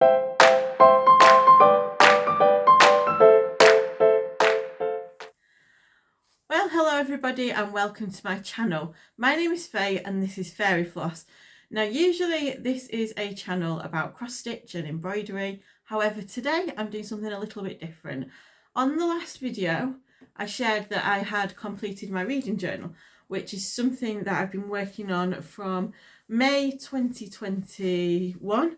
Well, hello everybody and welcome to my channel. My name is Faye and this is Fairy Floss. Now usually this is a channel about cross stitch and embroidery. However, today I'm doing something a little bit different. On the last video I shared that I had completed my reading journal, which is something that I've been working on from May 2021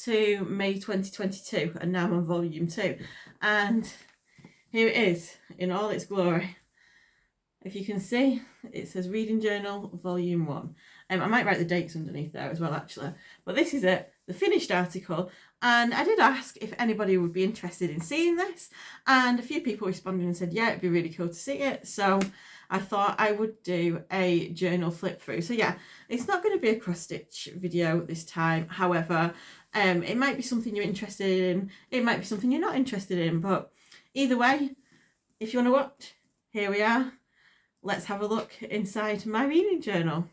to May 2022, and now I'm on volume 2, and here it is in all its glory. If you can see, it says Reading Journal Volume 1. I might write the dates underneath there as well, actually. But this is it, the finished article. And I did ask if anybody would be interested in seeing this. And a few people responded and said, yeah, it'd be really cool to see it. So I thought I would do a journal flip through. So yeah, it's not going to be a cross stitch video this time. However, it might be something you're interested in. It might be something you're not interested in. But either way, if you want to watch, here we are. Let's have a look inside my reading journal.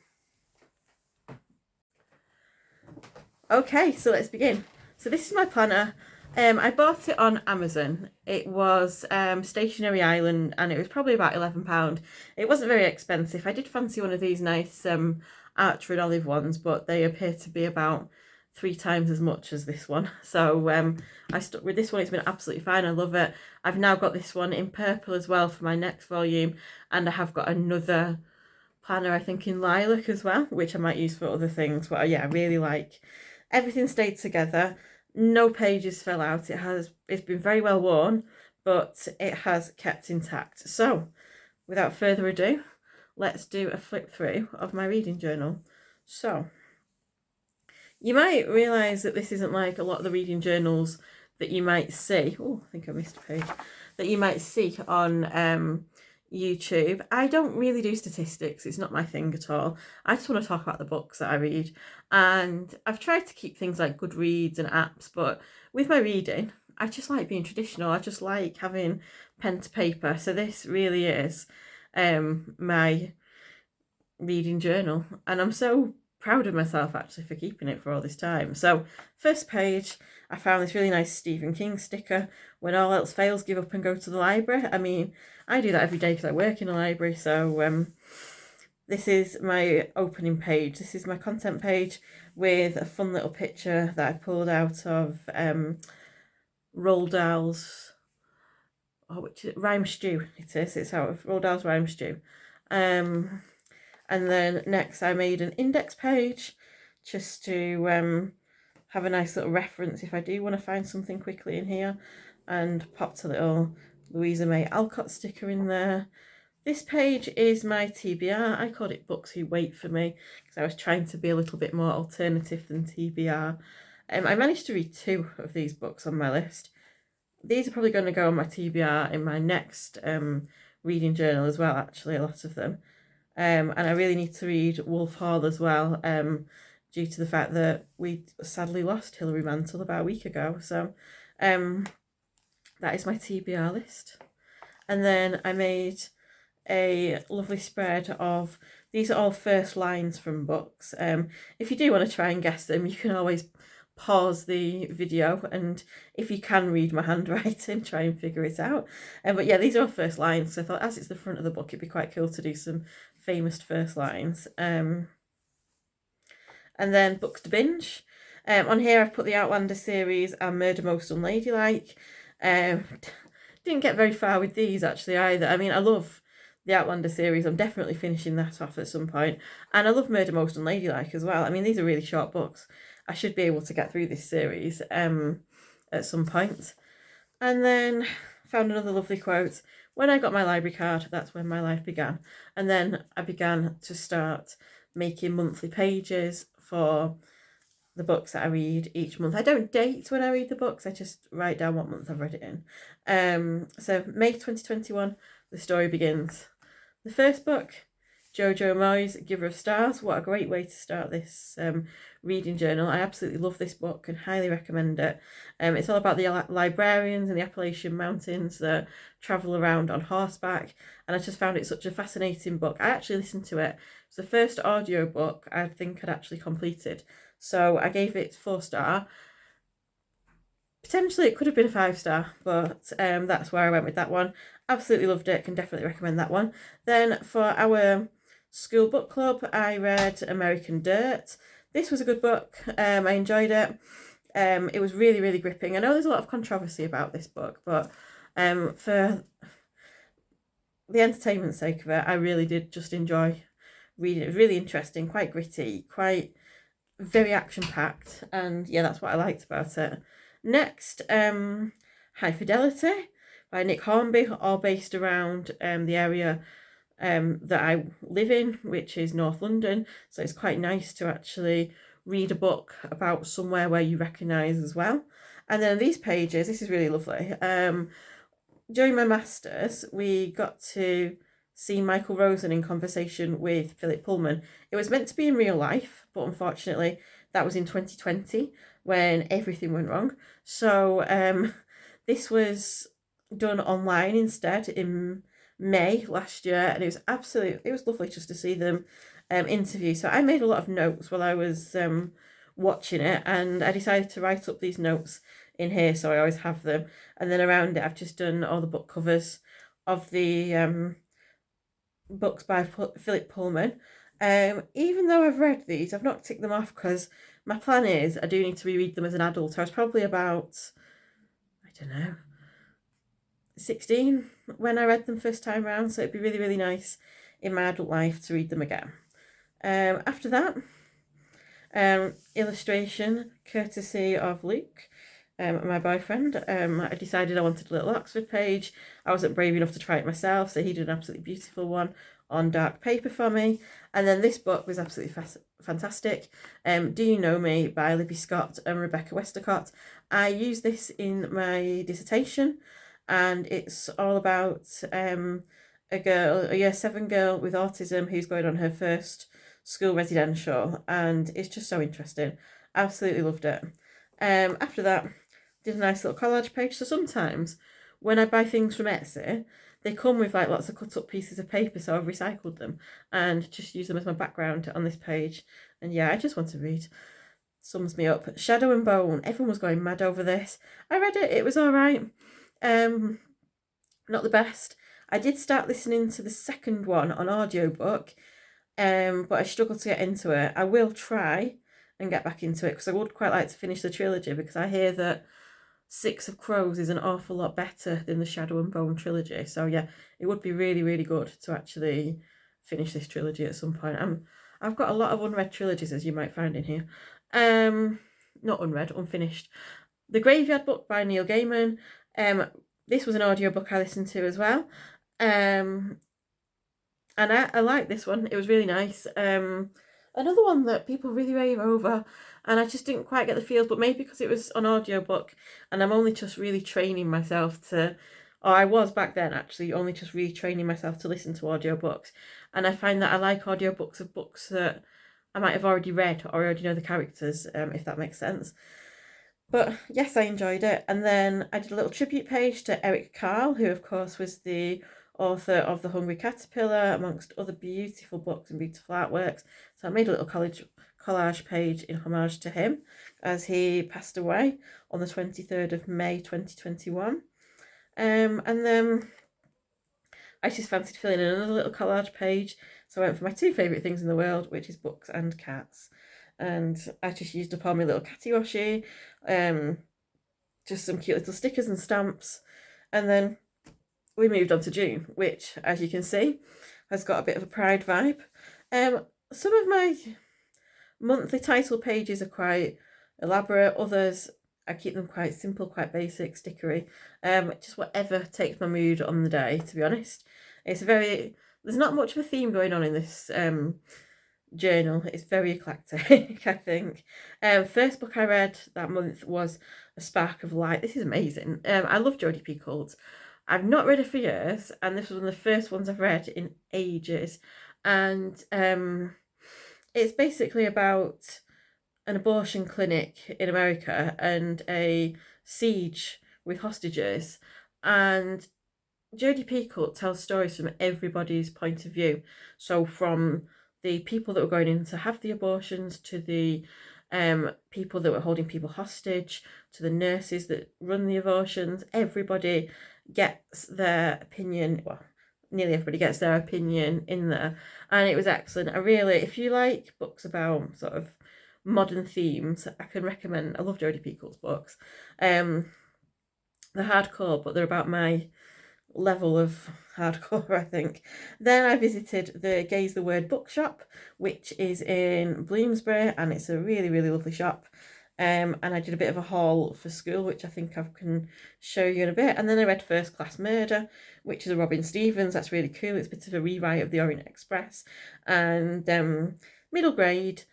Okay, so let's begin. So this is my planner. I bought it on Amazon. It was Stationery Island and it was probably about £11. It wasn't very expensive. I did fancy one of these nice Archer and Olive ones, but they appear to be about 3 times as much as this one. So I stuck with this one. It's been absolutely fine. I love it. I've now got this one in purple as well for my next volume, and I have got another planner I think in lilac as well, which I might use for other things. But yeah, I really like everything. Stayed together, no pages fell out. It's been very well worn, but it has kept intact. So without further ado, let's do a flip through of my reading journal. So you might realise that this isn't like a lot of the reading journals that you might see. Oh, I think I missed a page. That you might see on YouTube. I don't really do statistics. It's not my thing at all. I just want to talk about the books that I read. And I've tried to keep things like Goodreads and apps, but with my reading, I just like being traditional. I just like having pen to paper. So this really is my reading journal. And I'm so proud of myself actually for keeping it for all this time. So first page, I found this really nice Stephen King sticker. When all else fails, give up and go to the library. I mean, I do that every day because I work in a library. So this is my opening page. This is my content page with a fun little picture that I pulled out of Roald Dahl's Rhyme Stew. It is. It's out of Roald Dahl's Rhyme Stew. And then next I made an index page just to have a nice little reference if I do want to find something quickly in here, and popped a little Louisa May Alcott sticker in there. This page is my TBR. I called it Books Who Wait For Me because I was trying to be a little bit more alternative than TBR. I managed to read 2 of these books on my list. These are probably going to go on my TBR in my next reading journal as well, actually, a lot of them. And I really need to read Wolf Hall as well, due to the fact that we sadly lost Hilary Mantel about a week ago. So that is my TBR list. And then I made a lovely spread of, these are all first lines from books. If you do want to try and guess them, you can always pause the video, and if you can read my handwriting, try and figure it out. But yeah, these are all first lines, so I thought as it's the front of the book, it'd be quite cool to do some famous first lines. And then books to binge. On here I've put the Outlander series and Murder Most Unladylike. Didn't get very far with these actually either. I mean, I love the Outlander series. I'm definitely finishing that off at some point. And I love Murder Most Unladylike as well. I mean, these are really short books. I should be able to get through this series at some point. And then found another lovely quote. When I got my library card, that's when my life began. And then I began to start making monthly pages for the books that I read each month. I don't date when I read the books, I just write down what month I've read it in. So May 2021, the story begins. The first book, Jojo Moyes, Giver of Stars. What a great way to start this reading journal. I absolutely love this book and highly recommend it. It's all about the librarians in the Appalachian Mountains that travel around on horseback, and I just found it such a fascinating book. I actually listened to it. It's the first audio book I think I'd actually completed, so I gave it 4-star. potentially it could have been a 5-star, but that's where I went with that one. Absolutely loved it, can definitely recommend that one. Then for our school book club, I read American Dirt. This was a good book. I enjoyed it. It was really, really gripping. I know there's a lot of controversy about this book, but for the entertainment sake of it, I really did just enjoy reading it. It was really interesting, quite gritty, quite very action-packed, and yeah, that's what I liked about it. Next, High Fidelity by Nick Hornby, all based around the area that I live in, which is North London. So it's quite nice to actually read a book about somewhere where you recognise as well. And then these pages, this is really lovely. During my masters, we got to see Michael Rosen in conversation with Philip Pullman. It was meant to be in real life, but unfortunately that was in 2020 when everything went wrong. So this was done online instead in May last year, and it was lovely just to see them interview. So I made a lot of notes while I was watching it, and I decided to write up these notes in here, so I always have them. And then around it I've just done all the book covers of the books by Philip Pullman. Even though I've read these, I've not ticked them off because my plan is I do need to reread them as an adult. I was probably about, I don't know, 16 when I read them first time around, so it'd be really, really nice in my adult life to read them again. After that, illustration courtesy of Luke, my boyfriend. I decided I wanted a little Oxford page. I wasn't brave enough to try it myself, so he did an absolutely beautiful one on dark paper for me. And then this book was absolutely fantastic. Do You Know Me by Libby Scott and Rebecca Westacott. I used this in my dissertation, and it's all about a girl, a year 7 girl with autism who's going on her first school residential, and it's just so interesting. Absolutely loved it. After that, did a nice little collage page. So sometimes when I buy things from Etsy, they come with like lots of cut up pieces of paper, so I've recycled them and just use them as my background on this page. And yeah, I just want to read. Sums me up. Shadow and Bone. Everyone was going mad over this. I read it. It was all right. Not the best. I did start listening to the second one on audiobook, but I struggled to get into it. I will try and get back into it because I would quite like to finish the trilogy, because I hear that Six of Crows is an awful lot better than the Shadow and Bone trilogy. So yeah, it would be really, really good to actually finish this trilogy at some point. I've got a lot of unread trilogies, as you might find in here. Not unread, unfinished. The Graveyard Book by Neil Gaiman. This was an audiobook I listened to as well. And I like this one. It was really nice. Another one that people really rave over, and I just didn't quite get the feels, but maybe because it was an audiobook and I'm only just really training myself to, or I was back then actually only just really training myself to listen to audiobooks, and I find that I like audiobooks of books that I might have already read or already know the characters, if that makes sense. But yes, I enjoyed it. And then I did a little tribute page to Eric Carle, who of course was the author of The Hungry Caterpillar, amongst other beautiful books and beautiful artworks. So I made a little collage page in homage to him as he passed away on the 23rd of May 2021. And then I just fancied filling in another little collage page, so I went for my 2 favourite things in the world, which is books and cats. And I just used up all my little catty washi, just some cute little stickers and stamps, and then we moved on to June, which, as you can see, has got a bit of a Pride vibe. Some of my monthly title pages are quite elaborate, others I keep them quite simple, quite basic, stickery, just whatever takes my mood on the day, to be honest. There's not much of a theme going on in this journal. It's very eclectic, I think. First book I read that month was A Spark of Light. This is amazing. I love Jodi Picoult. I've not read it for years, and this was one of the first ones I've read in ages. And it's basically about an abortion clinic in America and a siege with hostages. And Jodi Picoult tells stories from everybody's point of view. So from the people that were going in to have the abortions, to the people that were holding people hostage, to the nurses that run the abortions. Everybody gets their opinion, well, nearly everybody gets their opinion in there, and it was excellent. I really, if you like books about sort of modern themes, I can recommend. I love Jodie Peakle's books. They're hardcore, but they're about my level of hardcore, I think. Then I visited the Gaze the Word bookshop, which is in Bloomsbury, and it's a really, really lovely shop. And I did a bit of a haul for school, which I think I can show you in a bit. And then I read First Class Murder, which is a Robin Stevens. That's really cool. It's a bit of a rewrite of the Orient Express. And middle grade,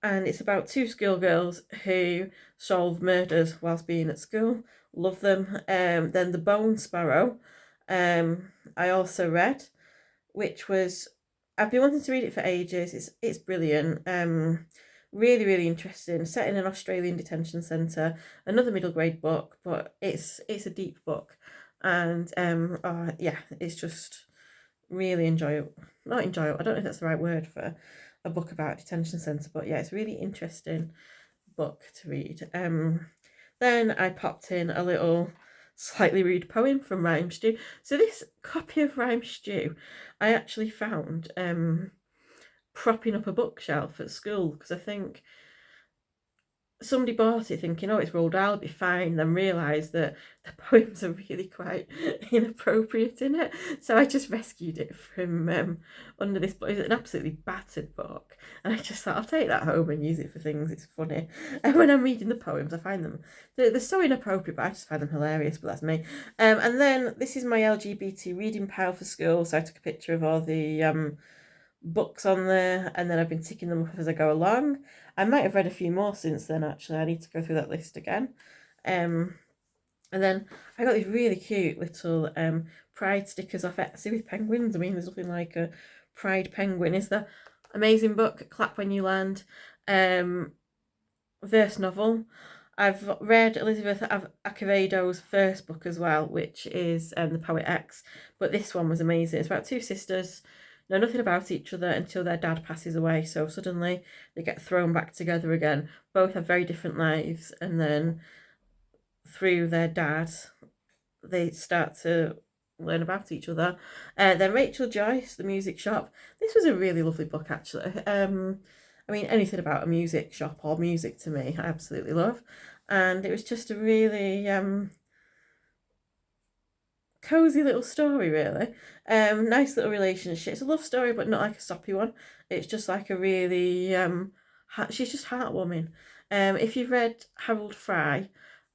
and it's about two schoolgirls who solve murders whilst being at school. Love them. Then The Bone Sparrow, I also read, which was, I've been wanting to read it for ages. It's brilliant. Really, really interesting. Set in an Australian detention centre. Another middle grade book, but it's a deep book, and yeah, it's just really enjoyable. Not enjoyable. I don't know if that's the right word for a book about a detention centre, but yeah, it's a really interesting book to read. Then I popped in a little slightly rude poem from Rhyme Stew. So this copy of Rhyme Stew I actually found propping up a bookshelf at school, because I think somebody bought it thinking, oh, it's Roald Dahl, it'll be fine, then realised that the poems are really quite inappropriate in it. So I just rescued it from under this book. It's an absolutely battered book, and I just thought I'll take that home and use it for things. It's funny. And when I'm reading the poems, I find them, they're so inappropriate, but I just find them hilarious, but that's me. And then this is my LGBT reading pile for school, so I took a picture of all the books on there, and then I've been ticking them up as I go along. I might have read a few more since then, actually. I need to go through that list again. And then I got these really cute little Pride stickers off Etsy with penguins. I mean, there's nothing like a Pride penguin, is there? Amazing book, Clap When You Land. Verse novel. I've read Elizabeth Acevedo's first book as well, which is The Poet X, but this one was amazing. It's about two sisters, know nothing about each other until their dad passes away, so suddenly they get thrown back together again. Both have very different lives, and then through their dad they start to learn about each other. Then Rachel Joyce, The Music Shop. This was a really lovely book, actually. I mean, anything about a music shop or music to me, I absolutely love. And it was just a really cozy little story, really. Nice little relationship. It's a love story, but not like a soppy one. It's just like a really she's just heartwarming. If you've read Harold Fry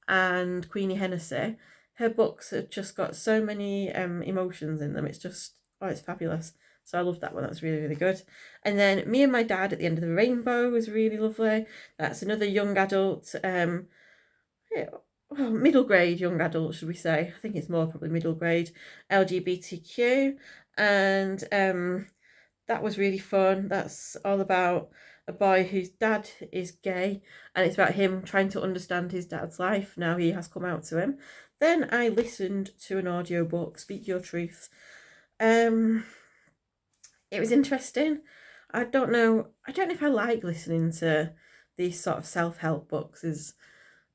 and Queenie Hennessy, her books have just got so many emotions in them. It's just, oh, it's fabulous. So I love that one. That was really, really good. And then Me and My Dad at the End of the Rainbow was really lovely. That's another young adult, well, middle grade young adult, should we say? I think it's more probably middle grade, LGBTQ, and that was really fun. That's all about a boy whose dad is gay, and it's about him trying to understand his dad's life now he has come out to him. Then I listened to an audiobook, Speak Your Truth. It was interesting. I don't know if I like listening to these sort of self-help books as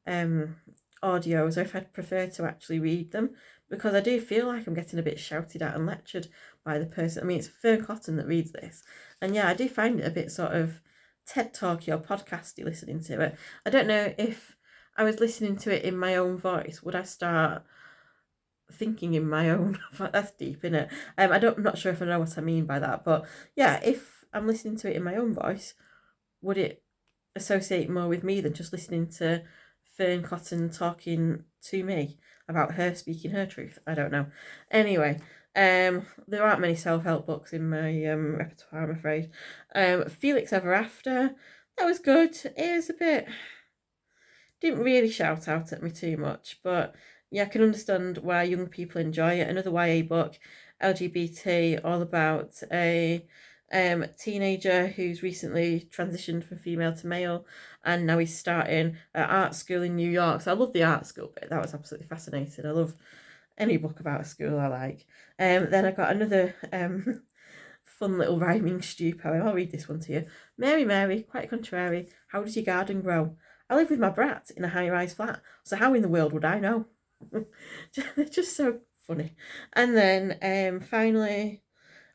audios, or if I'd prefer to actually read them, because I do feel like I'm getting a bit shouted at and lectured by the person. I mean, it's Fern Cotton that reads this, and yeah, I do find it a bit sort of TED Talky or podcasty listening to it. I don't know if I was listening to it in my own voice, would I start thinking in my own that's deep, isn't it? I'm not sure if I know what I mean by that, but yeah, if I'm listening to it in my own voice, would it associate more with me than just listening to Fern Cotton talking to me about her speaking her truth? I don't know. Anyway, there aren't many self-help books in my repertoire, I'm afraid. Felix Ever After, that was good. It was a bit, didn't really shout out at me too much, but yeah, I can understand why young people enjoy it. Another YA book, LGBT, all about a teenager who's recently transitioned from female to male, and now he's starting at art school in New York. So I love the art school bit. That was absolutely fascinating. I love any book about a school I like. Then I got another fun little rhyming stew poem. I'll read this one to you. Mary, Mary, quite contrary, how does your garden grow? I live with my brat in a high-rise flat, so how in the world would I know? They're just so funny. And then finally,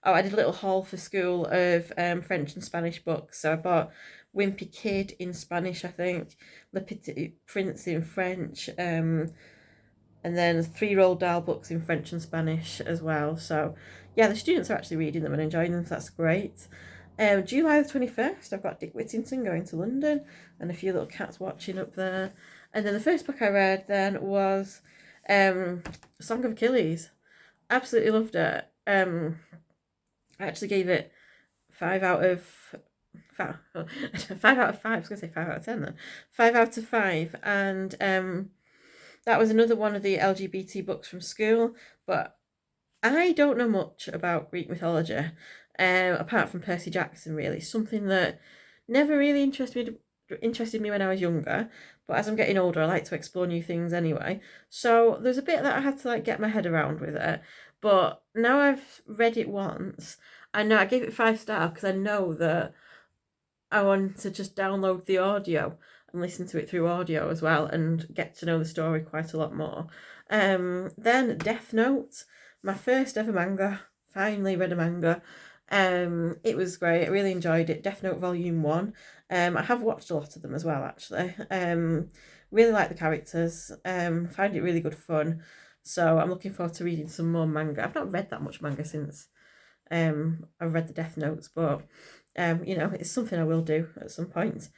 oh, I did a little haul for school of French and Spanish books. So I bought Wimpy Kid in Spanish, I think, Le Petit Prince in French, and then 3 Roald Dahl books in French and Spanish as well. So yeah, the students are actually reading them and enjoying them, so that's great. July the 21st, I've got Dick Whittington going to London and a few little cats watching up there. And then the first book I read then was Song of Achilles. Absolutely loved it. I actually gave it 5 out of 5. 5 out of 5. I was going to say 5 out of 10 then. 5 out of 5. And that was another one of the LGBT books from school. But I don't know much about Greek mythology, apart from Percy Jackson, really. Something that never really interested me when I was younger. But as I'm getting older, I like to explore new things anyway. So there's a bit that I had to like get my head around with it. But now I've read it once, I know I gave it 5 stars because I know that I want to just download the audio and listen to it through audio as well and get to know the story quite a lot more. Then Death Note, my first ever manga. Finally read a manga. It was great. I really enjoyed it. Death Note Volume 1. I have watched a lot of them as well, actually. Really like the characters. Find it really good fun. So I'm looking forward to reading some more manga. I've not read that much manga since I've read the Death Notes, but you know, it's something I will do at some point.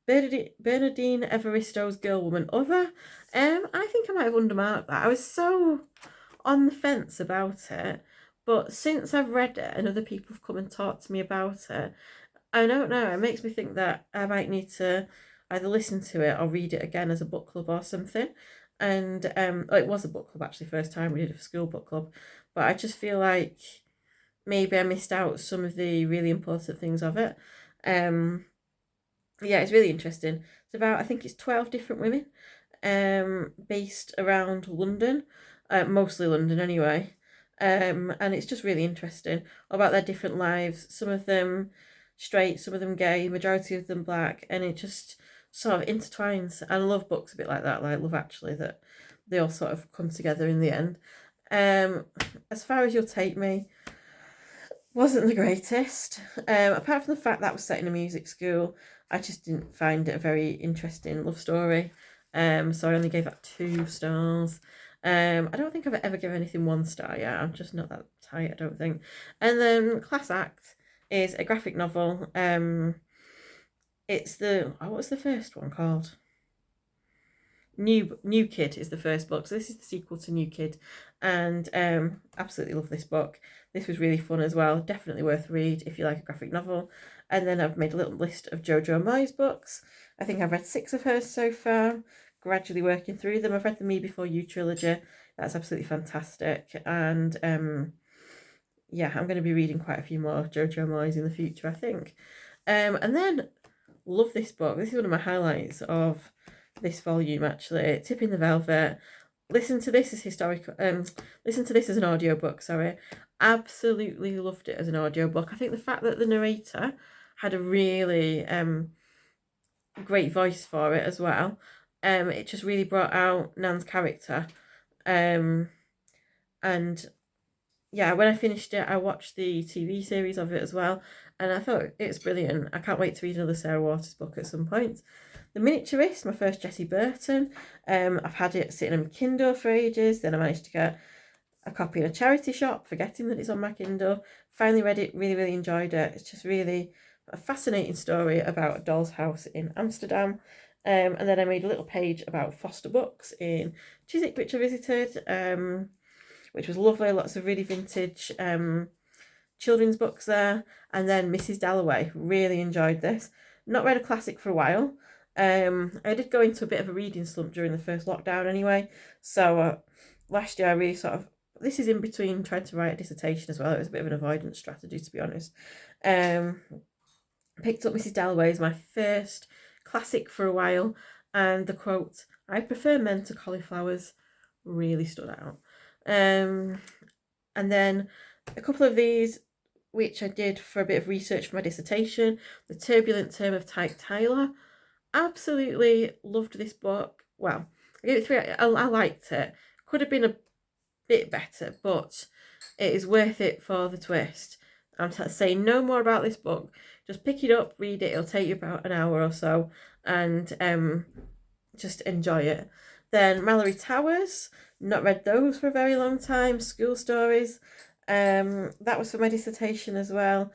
Bernardine Evaristo's Girl, Woman, Other. I think I might have undermarked that. I was so on the fence about it, but since I've read it and other people have come and talked to me about it, I don't know, it makes me think that I might need to either listen to it or read it again as a book club or something. And it was a book club actually, first time we did it for school book club, but I just feel like maybe I missed out some of the really important things of it. Yeah, it's really interesting. It's about, I think it's 12 different women based around London, mostly London anyway. And it's just really interesting about their different lives. Some of them straight, some of them gay, majority of them black, and it just sort of intertwines. And I love books a bit like that, like Love Actually, that they all sort of come together in the end. As Far As You'll Take Me wasn't the greatest. Apart from the fact that was set in a music school, I just didn't find it a very interesting love story. So I only gave that 2 stars. I don't think I've ever given anything 1 star yet. I'm just not that tight, I don't think. And then Class Act is a graphic novel. It's what's the first one called? New Kid is the first book, so this is the sequel to New Kid, and absolutely love this book. This was really fun as well, definitely worth read if you like a graphic novel. And then I've made a little list of Jojo Moyes books. I think I've read 6 of hers so far, gradually working through them. I've read the Me Before You trilogy, that's absolutely fantastic. And yeah, I'm going to be reading quite a few more Jojo Moyes in the future, I think. And then love this book. This is one of my highlights of this volume, actually. Tipping the Velvet. Listen to this as listen to this as an audiobook, sorry. Absolutely loved it as an audiobook. I think the fact that the narrator had a really great voice for it as well. It just really brought out Nan's character. And yeah, when I finished it, I watched the TV series of it as well, and I thought it's brilliant. I can't wait to read another Sarah Waters book at some point. The Miniaturist, my first Jessie Burton. I've had it sitting on my Kindle for ages. Then I managed to get a copy in a charity shop, forgetting that it's on my Kindle. Finally read it, really, really enjoyed it. It's just really a fascinating story about a doll's house in Amsterdam. And then I made a little page about Foster Books in Chiswick, which I visited, which was lovely. Lots of really vintage children's books there. And then Mrs. Dalloway, really enjoyed this. Not read a classic for a while. I did go into a bit of a reading slump during the first lockdown anyway. So last year I really sort of, this is in between trying to write a dissertation as well. It was a bit of an avoidance strategy, to be honest. Picked up Mrs. Dalloway as my first classic for a while, and the quote, "I prefer men to cauliflowers," really stood out. And then a couple of these which I did for a bit of research for my dissertation, The Turbulent Term of Tyke Tyler. Absolutely loved this book. Well, I gave it 3. I liked it. Could have been a bit better, but it is worth it for the twist. I'm saying no more about this book. Just pick it up, read it. It'll take you about an hour or so, and just enjoy it. Then Malory Towers, not read those for a very long time. School Stories, that was for my dissertation as well.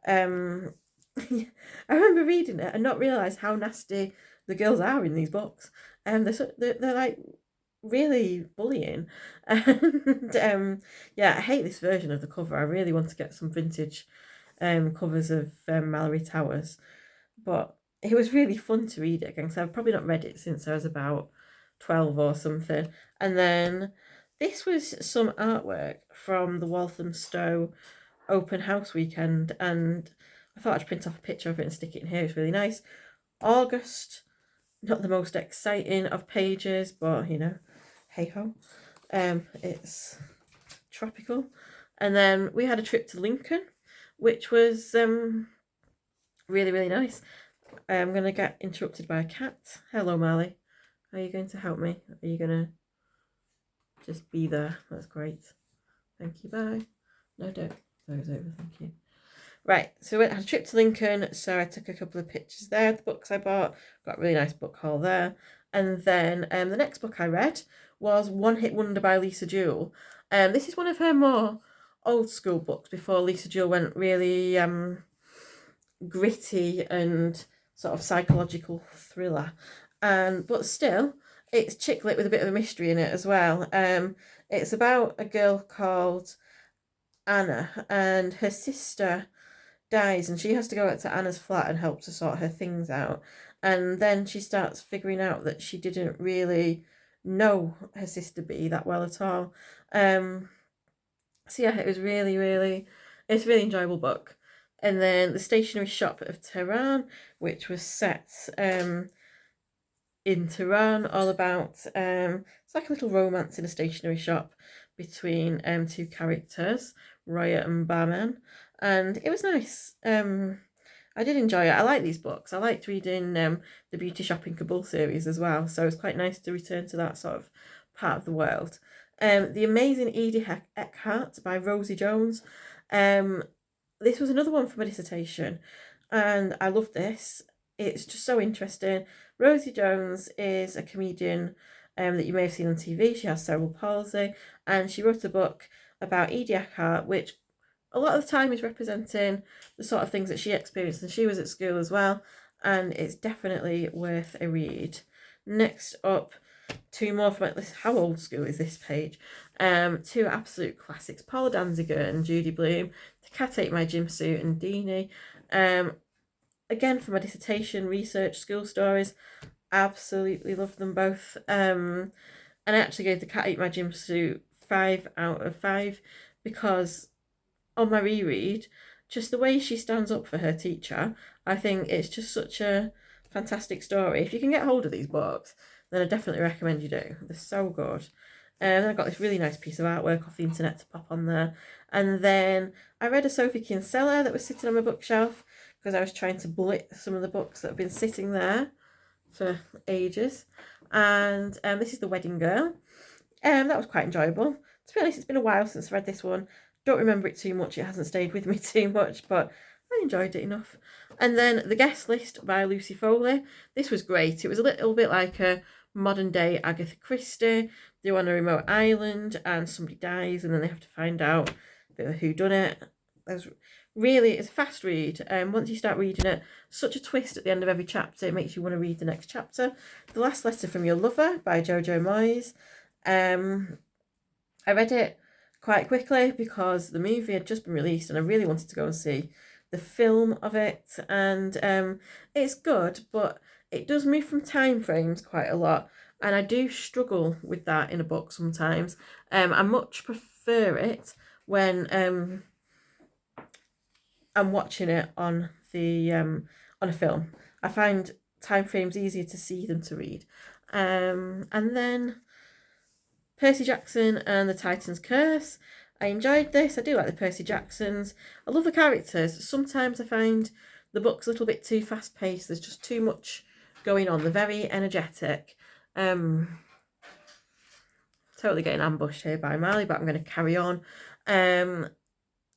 I remember reading it and not realise how nasty the girls are in these books. They're like really bullying, and yeah, I hate this version of the cover. I really want to get some vintage covers of Malory Towers, but it was really fun to read it again, because I've probably not read it since I was about 12 or something. And then this was some artwork from the Walthamstow open house weekend, and I thought I'd print off a picture of it and stick it in here. It's really nice. August, not the most exciting of pages, but you know, hey ho. It's tropical. And then we had a trip to Lincoln, which was really, really nice. I'm going to get interrupted by a cat. Hello, Marley. Are you going to help me? Are you going to just be there? That's great. Thank you, bye. No, don't. Those over, thank you. Right, so we had a trip to Lincoln, so I took a couple of pictures there, the books I bought, got a really nice book haul there. And then the next book I read was One Hit Wonder by Lisa Jewell. This is one of her more old school books before Lisa Jewell went really gritty and sort of psychological thriller. But still, it's chick lit with a bit of a mystery in it as well. It's about a girl called Anna, and her sister dies, and she has to go out to Anna's flat and help to sort her things out. And then she starts figuring out that she didn't really know her sister B that well at all. So yeah, it was it's a really enjoyable book. And then The Stationery Shop of Tehran, which was set in Tehran, all about it's like a little romance in a stationery shop between two characters, Roya and Barman, and it was nice. I did enjoy it. I like these books. I liked reading the Beauty Shop in Kabul series as well, so it was quite nice to return to that sort of part of the world. The Amazing Edie Eckhart by Rosie Jones. This was another one for my dissertation, and I loved this. It's just so interesting. Rosie Jones is a comedian that you may have seen on TV. She has cerebral palsy, and she wrote a book about Edie Eckhart, which a lot of the time is representing the sort of things that she experienced, and she was at school as well, and it's definitely worth a read. Next up, two more from this. How old school is this page? Two absolute classics, Paula Danziger and Judy Blume, The Cat Ate My Gym Suit and Deanie. Again, for my dissertation, research, school stories, absolutely love them both. And I actually gave The Cat Ate My Gym Suit 5 out of 5 because on my reread, just the way she stands up for her teacher, I think it's just such a fantastic story. If you can get hold of these books, then I definitely recommend you do. They're so good. And then I got this really nice piece of artwork off the internet to pop on there. And then I read a Sophie Kinsella that was sitting on my bookshelf because I was trying to bullet some of the books that have been sitting there for ages. And this is The Wedding Girl. That was quite enjoyable. To be honest, it's been a while since I read this one. Don't remember it too much. It hasn't stayed with me too much, but I enjoyed it enough. And then The Guest List by Lucy Foley. This was great. It was a little bit like a modern day Agatha Christie. They're on a remote island and somebody dies, and then they have to find out who done it. It's a fast read. Once you start reading it, such a twist at the end of every chapter. It makes you want to read the next chapter. The Last Letter from Your Lover by Jojo Moyes. I read it quite quickly because the movie had just been released and I really wanted to go and see the film of it, and it's good, but it does move from time frames quite a lot, and I do struggle with that in a book sometimes. I much prefer it when I'm watching it on a film. I find time frames easier to see than to read. And then Percy Jackson and the Titan's Curse. I enjoyed this. I do like the Percy Jacksons. I love the characters. Sometimes I find the book's a little bit too fast paced. There's just too much going on. They're very energetic. Totally getting ambushed here by Marley, but I'm going to carry on. And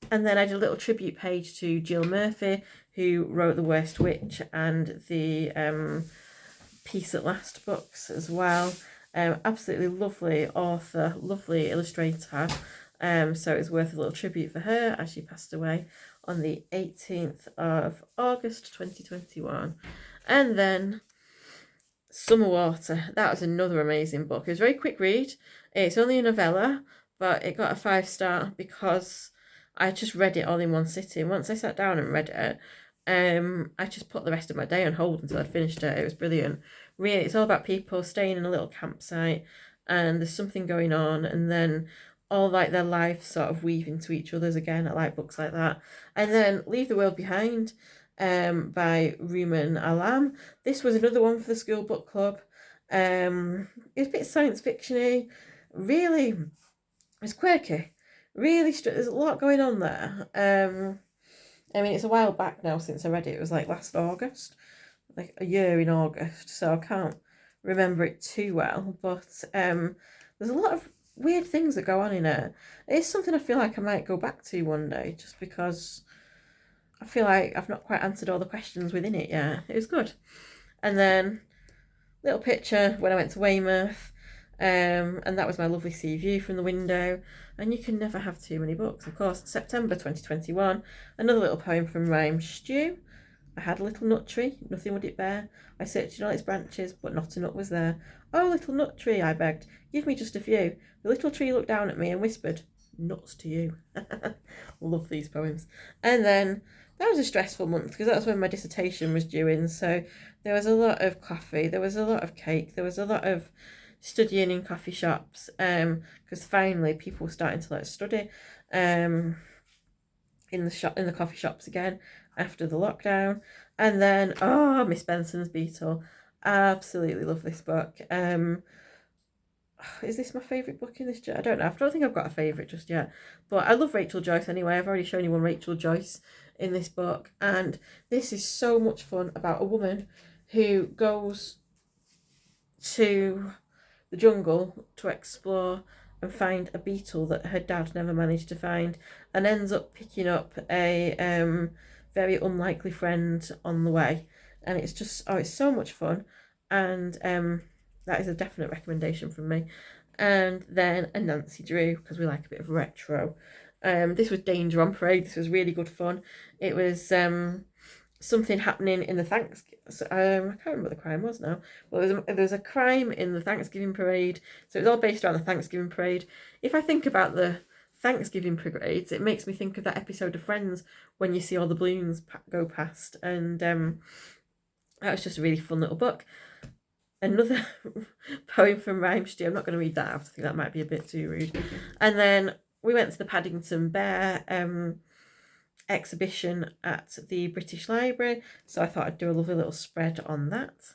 then I did a little tribute page to Jill Murphy, who wrote The Worst Witch and the Peace at Last books as well. Absolutely lovely author, lovely illustrator. So it's worth a little tribute for her as she passed away on the 18th of August 2021. And then Summer Water. That was another amazing book. It was a very quick read. It's only a novella, but it got a 5-star because I just read it all in one sitting. Once I sat down and read it, I just put the rest of my day on hold until I'd finished it. It was brilliant. Really, it's all about people staying in a little campsite and there's something going on, and then all like their lives sort of weave into each other's again. I like books like that. And then Leave the World Behind by Rumaan Alam. This was another one for the school book club. It's a bit science fiction-y. Really, it's quirky. Really, there's a lot going on there. I mean, it's a while back now since I read it. It was like last August, like a year in August, so I can't remember it too well. But there's a lot of weird things that go on in it. It's something I feel like I might go back to one day, just because I feel like I've not quite answered all the questions within it yet. It was good. And then little picture when I went to Weymouth, and that was my lovely sea view from the window. And you can never have too many books. Of course, September 2021, another little poem from Rhyme Stew. I had a little nut tree, nothing would it bear. I searched in all its branches, but not a nut was there. Oh, little nut tree, I begged, give me just a few. The little tree looked down at me and whispered, nuts to you. Love these poems. And then that was a stressful month because that was when my dissertation was due in. So there was a lot of coffee, there was a lot of cake, there was a lot of studying in coffee shops, because finally people were starting to study in the coffee shops again after the lockdown. And then Miss Benson's Beetle, absolutely love this book. Is this my favourite book in this? I don't know. I don't think I've got a favourite just yet, but I love Rachel Joyce anyway. I've already shown you one Rachel Joyce in this book, and this is so much fun about a woman who goes to the jungle to explore and find a beetle that her dad never managed to find, and ends up picking up a very unlikely friend on the way. And it's just, it's so much fun. And that is a definite recommendation from me. And then a Nancy Drew, because we like a bit of retro. This was Danger on Parade. This was really good fun. It was something happening in the Thanksgiving. I can't remember what the crime was now. Well, there was a crime in the Thanksgiving parade. So it was all based around the Thanksgiving parade. If I think about the Thanksgiving parades, it makes me think of that episode of Friends when you see all the balloons go past. And that was just a really fun little book. Another poem from Rhyme Stew. I'm not going to read that out. I think that might be a bit too rude. And then we went to the Paddington Bear exhibition at the British Library, so I thought I'd do a lovely little spread on that.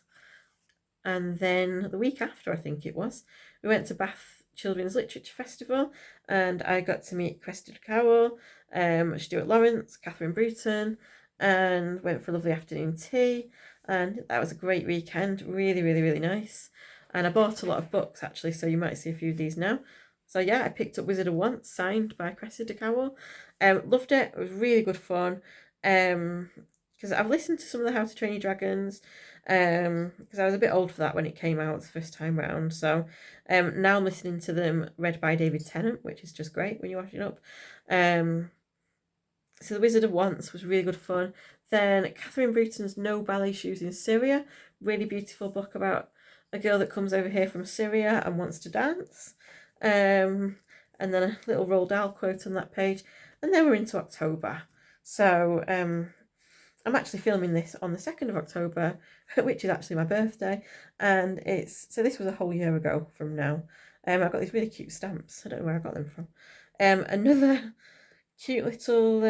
And then the week after, I think it was, we went to Bath Children's Literature Festival, and I got to meet Cressida Cowell, Stuart Lawrence, Catherine Bruton, and went for a lovely afternoon tea. And that was a great weekend, really, really, really nice. And I bought a lot of books actually, so you might see a few of these now. So yeah, I picked up Wizard of Once, signed by Cressida Cowell. Loved it. It was really good fun. Because I've listened to some of the How to Train Your Dragons, because I was a bit old for that when it came out the first time round. So now I'm listening to them read by David Tennant, which is just great when you're washing up. So The Wizard of Once was really good fun. Then Catherine Bruton's No Ballet Shoes in Syria, really beautiful book about a girl that comes over here from Syria and wants to dance. And then a little Roald Dahl quote on that page. And then we're into October. So I'm actually filming this on the 2nd of October, which is actually my birthday. And so this was a whole year ago from now. I've got these really cute stamps. I don't know where I got them from. Another cute little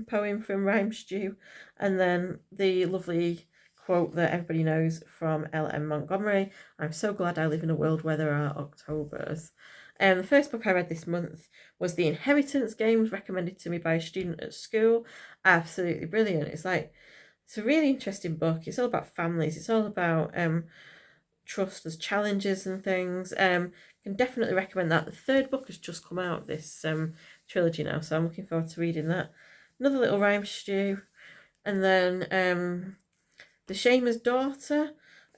poem from Rhyme Stew, and then the lovely quote that everybody knows from L.M. Montgomery. I'm so glad I live in a world where there are Octobers. The first book I read this month was The Inheritance Games, recommended to me by a student at school. Absolutely brilliant. It's a really interesting book. It's all about families. It's all about trust. There's challenges and things. Can definitely recommend that. The third book has just come out, this trilogy now, so I'm looking forward to reading that. Another little rhyme stew. And then The Shamer's Daughter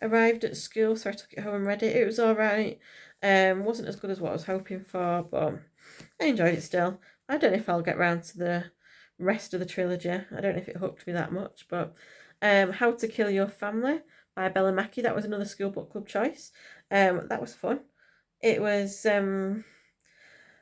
arrived at school, so I took it home and read it. It was alright. Wasn't as good as what I was hoping for, but I enjoyed it still. I don't know if I'll get round to the rest of the trilogy. I don't know if it hooked me that much, but How to Kill Your Family by Bella Mackie, that was another school book club choice. That was fun. It was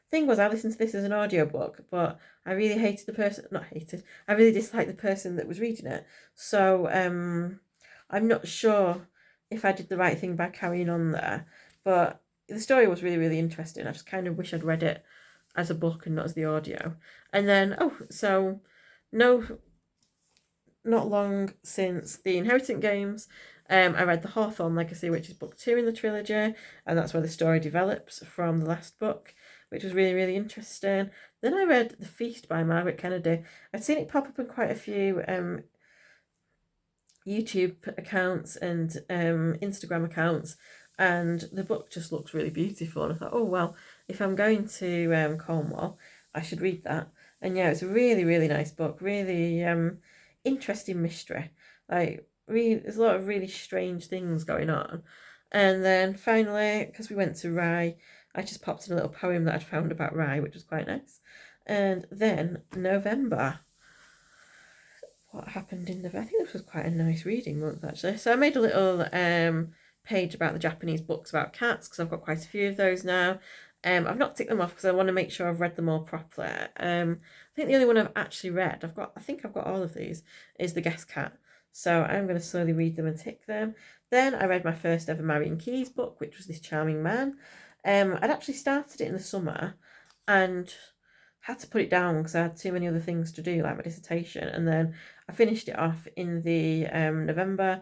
thing was, I listened to this as an audiobook, but I really hated the person, not hated, I really disliked the person that was reading it. So I'm not sure if I did the right thing by carrying on there, but the story was really, really interesting. I just kind of wish I'd read it as a book and not as the audio. And then, not long since The Inheritance Games, I read The Hawthorne Legacy, which is book 2 in the trilogy, and that's where the story develops from the last book, which was really, really interesting. Then I read The Feast by Margaret Kennedy. I'd seen it pop up in quite a few YouTube accounts and Instagram accounts, and the book just looks really beautiful. And I thought, oh, well, if I'm going to Cornwall, I should read that. And yeah, it's a really, really nice book, really interesting mystery. There's a lot of really strange things going on. And then finally, because we went to Rye, I just popped in a little poem that I'd found about Rye, which was quite nice. And then November. What happened in November? I think this was quite a nice reading month, actually. So I made a little page about the Japanese books about cats, because I've got quite a few of those now. I've not ticked them off because I want to make sure I've read them all properly. I think the only one I've actually read, I think I've got all of these, is The Guest Cat. So I'm going to slowly read them and tick them. Then I read my first ever Marion Keyes book, which was This Charming Man. I'd actually started it in the summer and had to put it down because I had too many other things to do, like my dissertation. And then I finished it off in the November.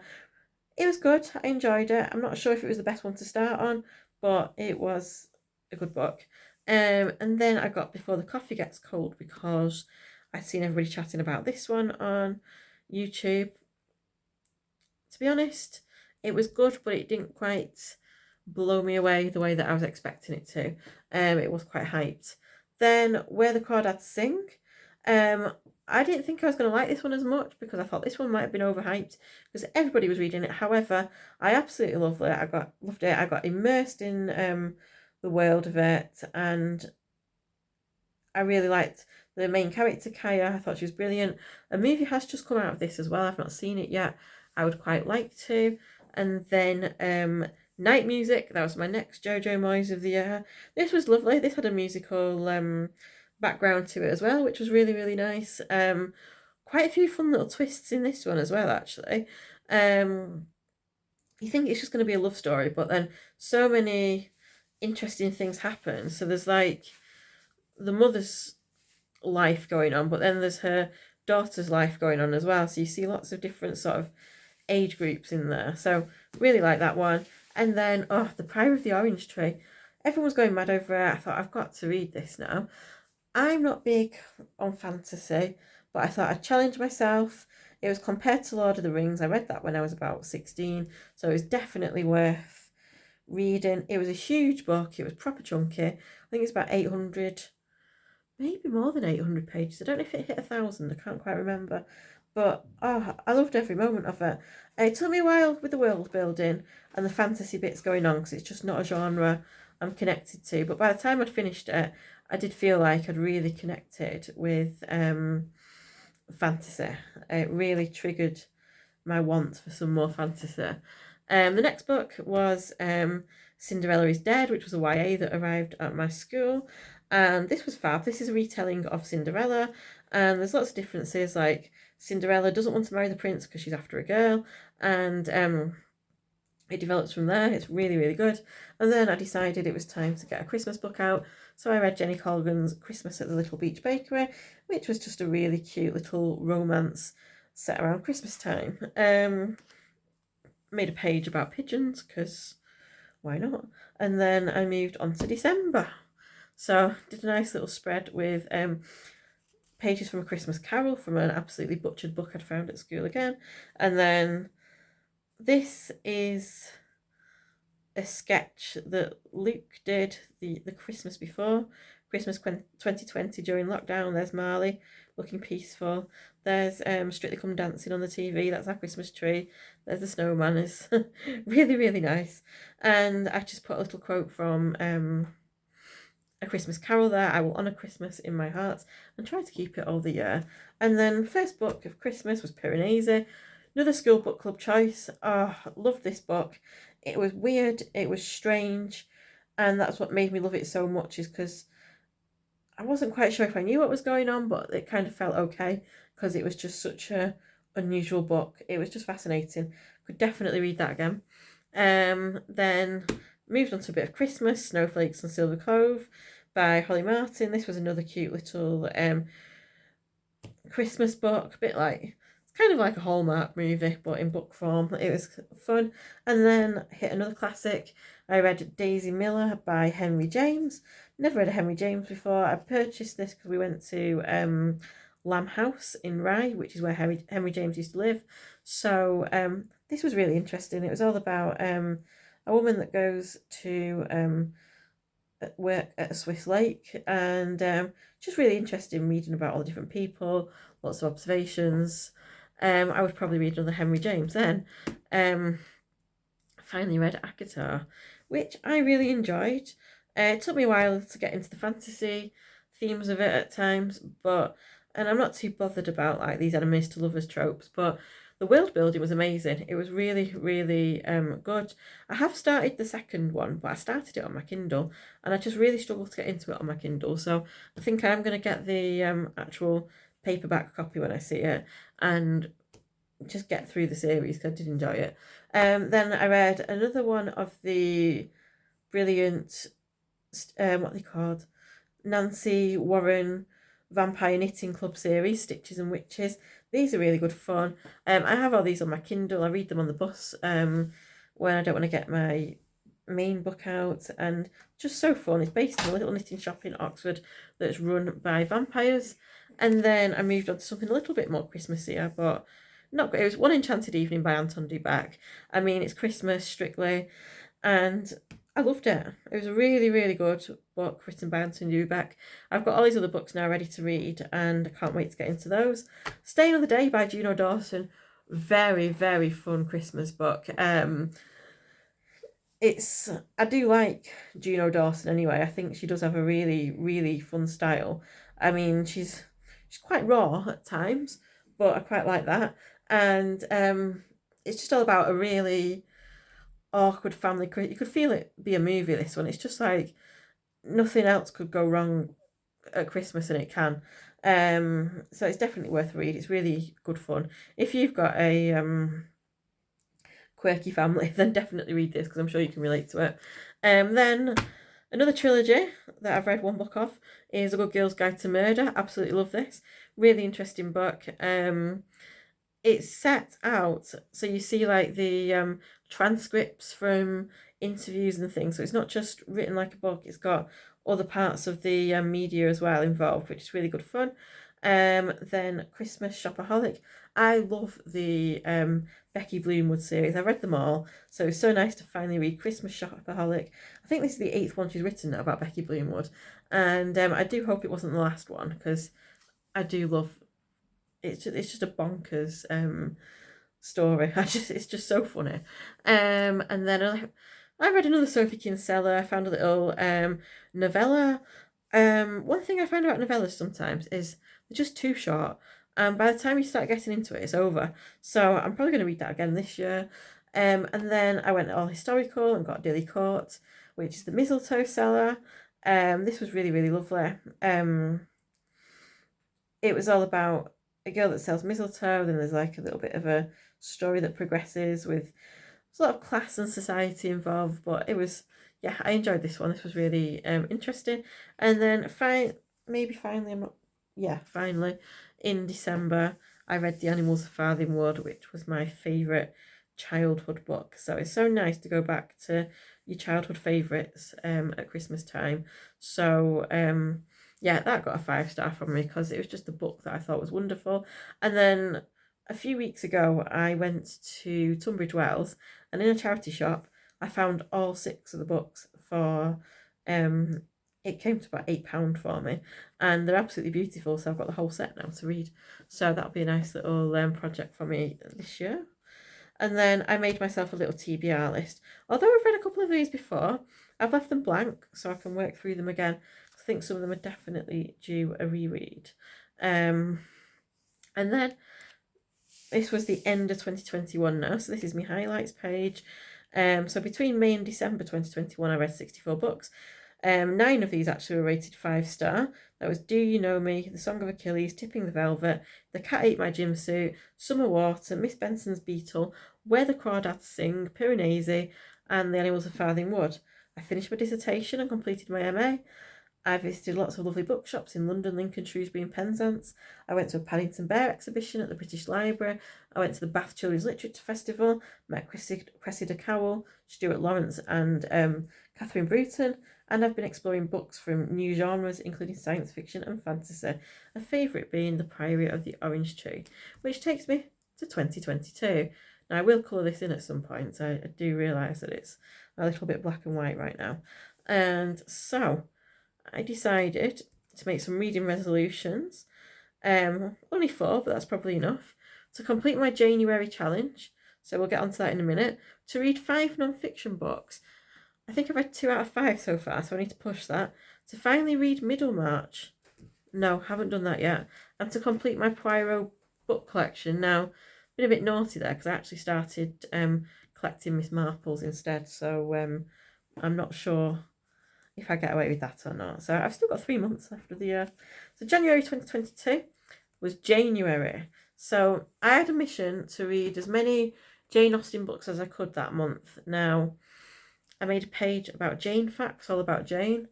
It was good. I enjoyed it. I'm not sure if it was the best one to start on, but it was a good book. And then I got Before the Coffee Gets Cold because I'd seen everybody chatting about this one on YouTube. To be honest, it was good, but it didn't quite blow me away the way that I was expecting it to. It was quite hyped. Then Where the Crawdads Sing. I didn't think I was going to like this one as much because I thought this one might have been overhyped because everybody was reading it. However, I absolutely loved it. Loved it. I got immersed in the world of it, and I really liked the main character, Kaya. I thought she was brilliant. A movie has just come out of this as well. I've not seen it yet. I would quite like to. And then Night Music, that was my next Jojo Moyes of the year. This was lovely. This had a musical background to it as well, which was really, really nice. Quite a few fun little twists in this one as well, actually. You think it's just going to be a love story, but then so many interesting things happen. So there's like the mother's life going on, but then there's her daughter's life going on as well. So you see lots of different sort of age groups in there. So really like that one. And then, The Priory of the Orange Tree. Everyone was going mad over it. I thought, I've got to read this now. I'm not big on fantasy, but I thought I'd challenge myself. It was compared to Lord of the Rings. I read that when I was about 16, so it was definitely worth reading. It was a huge book. It was proper chunky. I think it's about 800, maybe more than 800 pages. I don't know if it hit 1,000. I can't quite remember. But I loved every moment of it. It took me a while with the world building and the fantasy bits going on because it's just not a genre I'm connected to. But by the time I'd finished it, I did feel like I'd really connected with fantasy. It really triggered my want for some more fantasy. The next book was Cinderella is Dead, which was a YA that arrived at my school. And this was fab. This is a retelling of Cinderella. And there's lots of differences, like Cinderella doesn't want to marry the prince because she's after a girl. And it develops from there. It's really, really good. And then I decided it was time to get a Christmas book out. So I read Jenny Colgan's Christmas at the Little Beach Bakery, which was just a really cute little romance set around Christmas time. made a page about pigeons because why not? And then I moved on to December. So did a nice little spread with pages from A Christmas Carol, from an absolutely butchered book I'd found at school again. And then this is a sketch that Luke did the Christmas before, Christmas 2020 during lockdown. There's Marley looking peaceful. There's Strictly Come Dancing on the TV. That's our Christmas tree. There's the snowman. Is really, really nice. And I just put a little quote from A Christmas Carol there. I will honour Christmas in my heart and try to keep it all the year. And then first book of Christmas was Piranesi, another school book club choice. Oh, loved this book. It was weird, it was strange, and that's what made me love it so much, is because I wasn't quite sure if I knew what was going on, but it kind of felt okay because it was just such a unusual book. It was just fascinating. Could definitely read that again. Then moved on to a bit of Christmas, Snowflakes and Silver Cove by Holly Martin. This was another cute little Christmas book, a bit like, it's kind of like a Hallmark movie, but in book form. It was fun. And then hit another classic. I read Daisy Miller by Henry James. Never read a Henry James before. I purchased this because we went to Lamb House in Rye, which is where Henry James used to live. So this was really interesting. It was all about a woman that goes to work at a Swiss lake, and just really interesting reading about all the different people, lots of observations. I would probably read another Henry James then. Finally read ACOTAR, which I really enjoyed. It took me a while to get into the fantasy themes of it at times, and I'm not too bothered about like these enemies to lovers tropes, but the world building was amazing. It was really, really good. I have started the second one, but I started it on my Kindle, and I just really struggled to get into it on my Kindle. So I think I'm going to get the actual paperback copy when I see it, and just get through the series because I did enjoy it. Then I read another one of the brilliant, what they called, Nancy Warren Vampire Knitting Club series, Stitches and Witches. These are really good fun. I have all these on my Kindle. I read them on the bus when I don't want to get my main book out, and just so fun. It's based in a little knitting shop in Oxford that's run by vampires. And then I moved on to something a little bit more Christmassy. I bought, not it was One Enchanted Evening by Anton Dubak. I mean, it's Christmas strictly, and I loved it. It was a really, really good book written by Anton Dubak. I've got all these other books now ready to read, and I can't wait to get into those. Stay Another Day by Juno Dawson. Very, very fun Christmas book. I do like Juno Dawson anyway. I think she does have a really, really fun style. I mean, she's quite raw at times, but I quite like that. And it's just all about a really awkward family. You could feel it be a movie, this one. It's just like nothing else could go wrong at Christmas, and it can. So it's definitely worth a read. It's really good fun. If you've got a quirky family, then definitely read this because I'm sure you can relate to it. Then another trilogy that I've read one book of is A Good Girl's Guide to Murder. Absolutely love this. Really interesting book. It's set out so you see like the transcripts from interviews and things, so it's not just written like a book, it's got other parts of the media as well involved, which is really good fun. Then Christmas Shopaholic. I love the Becky Bloomwood series. I read them all, so it's so nice to finally read Christmas Shopaholic. I think this is the 8th one she's written about Becky Bloomwood, and I do hope it wasn't the last one because I do love it's just a bonkers story. It's just so funny. And then I read another Sophie Kinsella. I found a little novella. One thing I find about novellas sometimes is they're just too short. And by the time you start getting into it, it's over. So I'm probably going to read that again this year. And then I went all historical and got Dilly Court, which is the Mistletoe Seller. This was really, really lovely. It was all about a girl that sells mistletoe, then there's like a little bit of a story that progresses with a lot of class and society involved, but it was, yeah, I enjoyed this one. This was really interesting. And then finally in December I read The Animals of Farthing Wood, which was my favourite childhood book. So it's so nice to go back to your childhood favourites at Christmas time. So yeah, that got a 5-star from me because it was just a book that I thought was wonderful. And then a few weeks ago, I went to Tunbridge Wells, and in a charity shop, I found all 6 of the books for it came to about £8 for me, and they're absolutely beautiful. So I've got the whole set now to read. So that'll be a nice little project for me this year. And then I made myself a little TBR list. Although I've read a couple of these before, I've left them blank so I can work through them again. I think some of them are definitely due a reread. And then this was the end of 2021 now, so this is my highlights page. So between May and December 2021, I read 64 books. 9 of these actually were rated 5-star. That was Do You Know Me, The Song of Achilles, Tipping the Velvet, The Cat Ate My Gym Suit, Summer Water, Miss Benson's Beetle, Where the Crawdads Sing, Piranesi, and The Animals of Farthing Wood. I finished my dissertation and completed my MA. I visited lots of lovely bookshops in London, Lincoln, Shrewsbury and Penzance. I went to a Paddington Bear exhibition at the British Library. I went to the Bath Children's Literature Festival, met Cressida Cowell, Stuart Lawrence and Catherine Bruton, and I've been exploring books from new genres, including science fiction and fantasy, a favourite being The Priory of the Orange Tree, which takes me to 2022. Now, I will colour this in at some point. I do realise that it's a little bit black and white right now. And so I decided to make some reading resolutions, only 4, but that's probably enough, to complete my January challenge, so we'll get onto that in a minute, to read 5 non-fiction books. I think I've read 2 out of 5 so far, so I need to push that, to finally read Middlemarch. No, haven't done that yet. And to complete my Poirot book collection. Now, been a bit naughty there because I actually started collecting Miss Marples instead, so I'm not sure if I get away with that or not. So I've still got 3 months left of the year. So January 2022 was January. So I had a mission to read as many Jane Austen books as I could that month. Now, I made a page about Jane facts, all about Jane.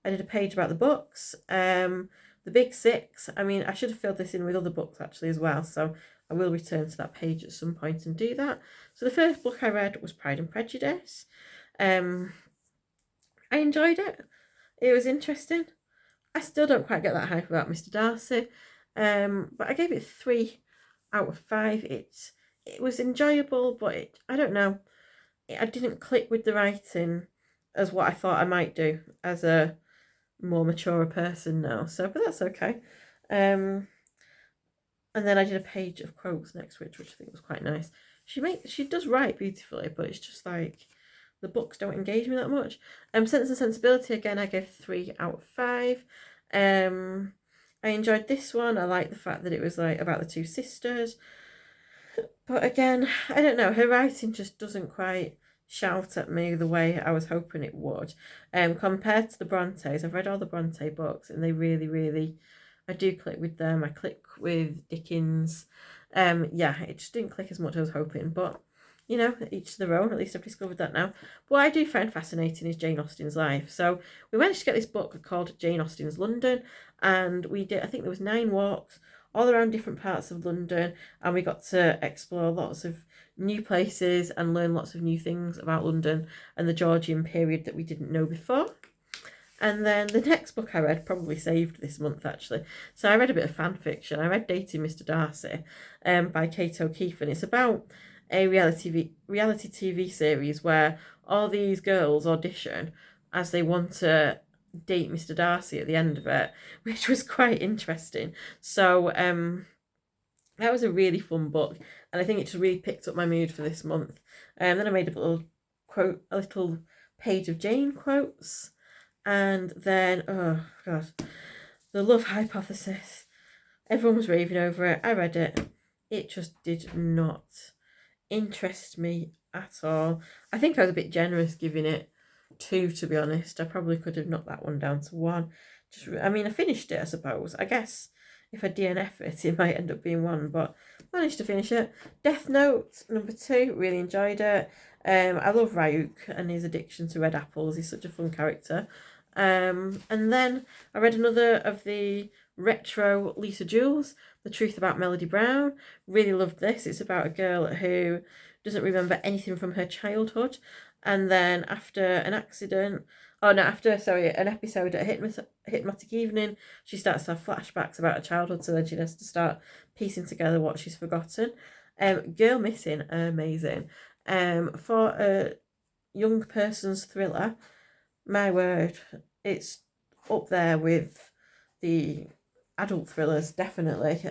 I did a page about the books. The Big 6. I mean, I should have filled this in with other books actually as well. So I will return to that page at some point and do that. So the first book I read was Pride and Prejudice. I enjoyed it. It was interesting. I still don't quite get that hype about Mr. Darcy, but I gave it 3 out of 5. It was enjoyable, but I don't know. I didn't click with the writing as what I thought I might do as a more mature person now. So, but that's okay. And then I did a page of quotes next, which I think was quite nice. She does write beautifully, but it's just like the books don't engage me that much. Sense and Sensibility, again, I gave 3 out of 5. I enjoyed this one. I like the fact that it was like about the 2 sisters. But again, I don't know, her writing just doesn't quite shout at me the way I was hoping it would. Compared to the Brontes, I've read all the Bronte books and they really, really, I do click with them. I click with Dickens. Yeah, it just didn't click as much as I was hoping, but you know, each to their own. At least I've discovered that now. What I do find fascinating is Jane Austen's life. So we managed to get this book called Jane Austen's London, and we did, I think there was 9 walks all around different parts of London, and we got to explore lots of new places and learn lots of new things about London and the Georgian period that we didn't know before. And then the next book I read probably saved this month actually. So I read a bit of fan fiction. I read Dating Mr. Darcy by Kate O'Keefe, and it's about a reality TV series where all these girls audition as they want to date Mr. Darcy at the end of it, which was quite interesting. So that was a really fun book, and I think it just really picked up my mood for this month. Then I made a little page of Jane quotes, and then oh god, The Love Hypothesis. Everyone was raving over it. I read it. It just did not interest me at all. I think I was a bit generous giving it 2, to be honest. I probably could have knocked that one down to 1. I mean, I finished it, I suppose. I guess if I DNF it might end up being 1, but managed to finish it. Death Note number 2, really enjoyed it. I love Ryuk and his addiction to red apples. He's such a fun character. And then I read another of the retro Lisa Jules, The Truth About Melody Brown. Really loved this. It's about a girl who doesn't remember anything from her childhood. And then after an accident, oh no, after, sorry, an episode at Hypnotic Evening, she starts to have flashbacks about her childhood, so then she has to start piecing together what she's forgotten. Girl Missing, amazing. For a young person's thriller, my word, it's up there with the adult thrillers, definitely.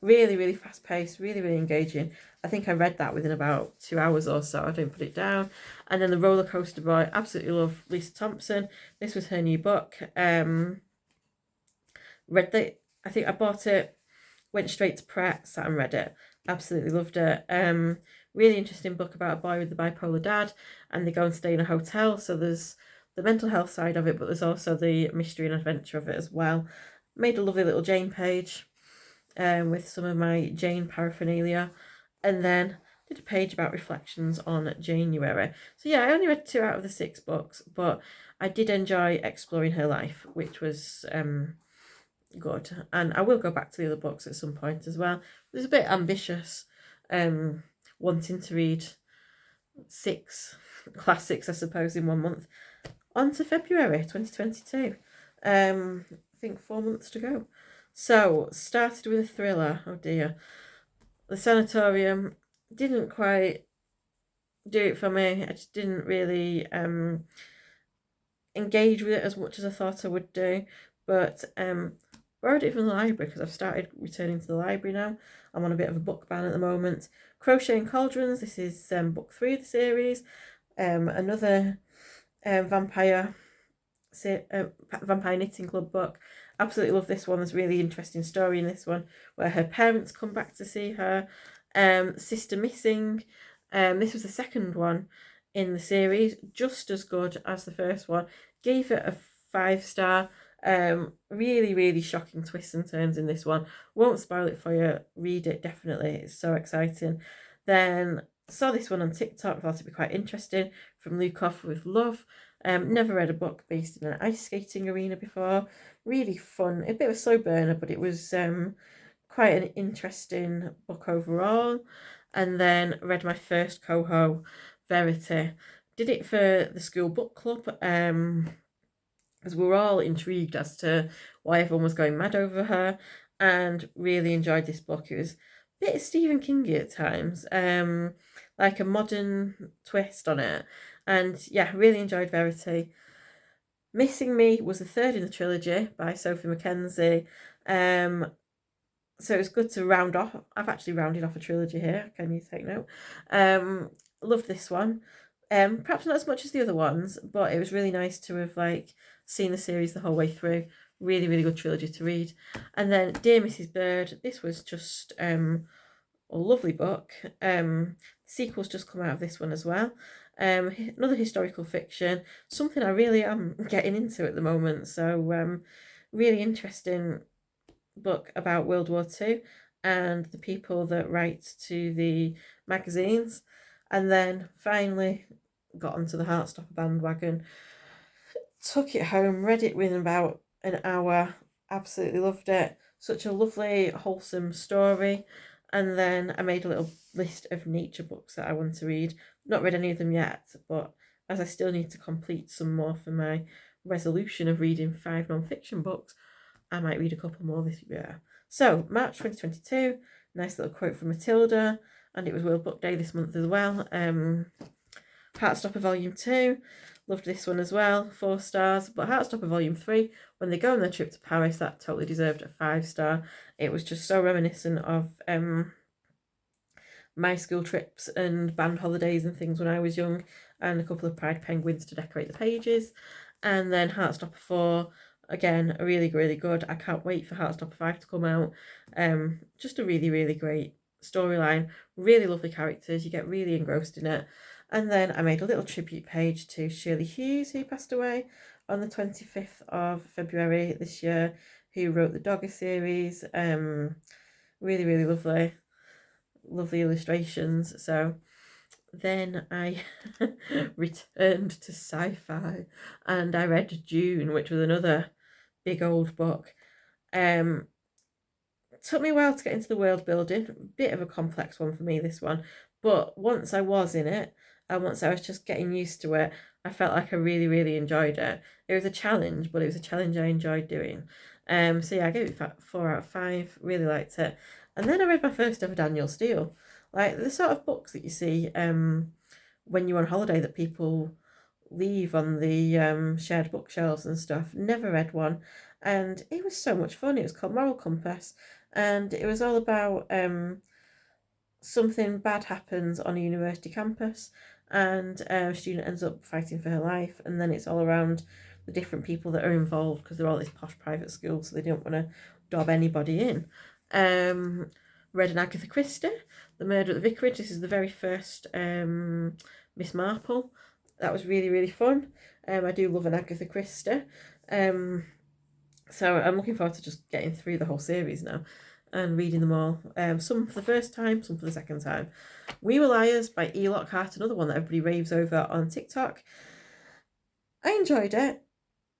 Really, really fast paced, really, really engaging. I think I read that within about 2 hours or so. I didn't put it down. And then The Roller Coaster Boy, absolutely love Lisa Thompson. This was her new book. Read I think I bought it, went straight to Pret, sat and read it. Absolutely loved it. Really interesting book about a boy with a bipolar dad, and they go and stay in a hotel. So there's the mental health side of it, but there's also the mystery and adventure of it as well. Made a lovely little Jane page with some of my Jane paraphernalia, and then did a page about reflections on January. So yeah, I only read 2 out of the 6 books, but I did enjoy exploring her life, which was good. And I will go back to the other books at some point as well. It was a bit ambitious, wanting to read 6 classics, I suppose, in 1 month. On to February 2022. I think 4 months to go. So, started with a thriller. Oh dear. The Sanatorium didn't quite do it for me. I just didn't really engage with it as much as I thought I would do. But borrowed it from the library because I've started returning to the library now. I'm on a bit of a book ban at the moment. Crocheting Cauldrons. This is book 3 of the series. Another vampire knitting club book. Absolutely love this one. There's a really interesting story in this one where her parents come back to see her. Sister Missing. This was the second one in the series, just as good as the first one. Gave it a 5-star. Really, really shocking twists and turns in this one. Won't spoil it for you. Read it, definitely. It's so exciting. Then saw this one on TikTok, thought it'd be quite interesting, from Lukoff with Love. Never read a book based in an ice skating arena before. Really fun. A bit of a slow burner, but it was quite an interesting book overall. And then read my first coho, Verity. Did it for the school book club, because we were all intrigued as to why everyone was going mad over her, and really enjoyed this book. It was a bit Stephen Kingy at times, like a modern twist on it. And yeah, really enjoyed Verity. Missing Me was the third in the trilogy by Sophie Mackenzie. So it was good to round off. I've actually rounded off a trilogy here. Can you take note? Loved this one. Perhaps not as much as the other ones, but it was really nice to have seen the series the whole way through. Really, really good trilogy to read. And then Dear Mrs. Bird. This was just a lovely book. Sequel's just come out of this one as well. Another historical fiction, something I really am getting into at the moment. So really interesting book about World War II and the people that write to the magazines. And then finally got onto the Heartstopper bandwagon, took it home, read it within about an hour, absolutely loved it. Such a lovely, wholesome story. And then I made a little list of nature books that I want to read. Not read any of them yet, but as I still need to complete some more for my resolution of reading 5 non-fiction books, I might read a couple more this year. So, March 2022, nice little quote from Matilda, and it was World Book Day this month as well. Heartstopper Volume 2, loved this one as well, 4 stars. But Heartstopper Volume 3, when they go on their trip to Paris, that totally deserved a 5-star. It was just so reminiscent of my school trips and band holidays and things when I was young, and a couple of Pride penguins to decorate the pages. And then Heartstopper 4, again, really, really good. I can't wait for Heartstopper 5 to come out. Just a really, really great storyline. Really lovely characters. You get really engrossed in it. And then I made a little tribute page to Shirley Hughes, who passed away on the 25th of February this year, who wrote the Dogger series. Really, really lovely. Lovely illustrations. So then I returned to sci-fi and I read Dune, which was another big old book. Took me a while to get into the world building. Bit of a complex one for me, this one, But once I was in it, and once I was just getting used to it, I felt like I really, really enjoyed it. It was a challenge, but it was a challenge I enjoyed doing. So yeah, I gave it 4 out of 5. Really liked it. And then I read my first ever Danielle Steele, like the sort of books that you see when you're on holiday that people leave on the shared bookshelves and stuff. Never read one, and it was so much fun. It was called Moral Compass, and it was all about something bad happens on a university campus, and a student ends up fighting for her life, and then it's all around the different people that are involved because they're all this posh private school, so they don't want to dob anybody in. Read an Agatha Christie, The Murder at the Vicarage. This is the very first Miss Marple. That was really, really fun. I do love an Agatha Christie. So I'm looking forward to just getting through the whole series now and reading them all. Some for the first time, some for the second time. We Were Liars by E. Lockhart, another one that everybody raves over on TikTok. I enjoyed it.